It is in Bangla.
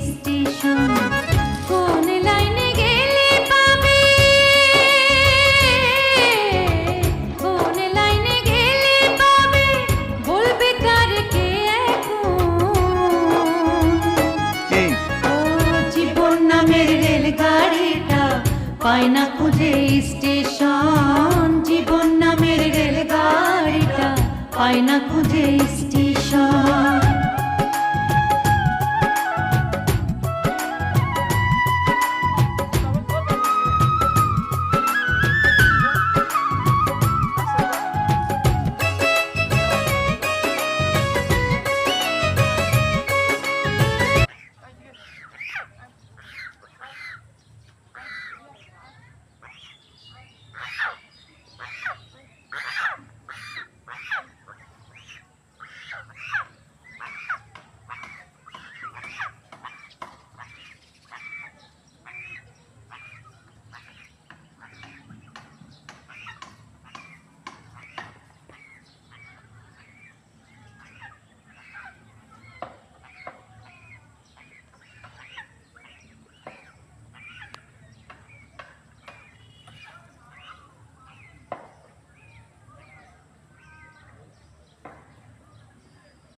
স্টেশন। কোন লাইনে গেলে পাবে, কোন লাইনে গেলে পাবে, বলবে তার কে এখন। এই ও জীবন নামের রেলগাড়িটা পায় না খুঁজে স্টেশন। জীবন নামের রেলগাড়িটা পায় না খুঁজে স্টেশন।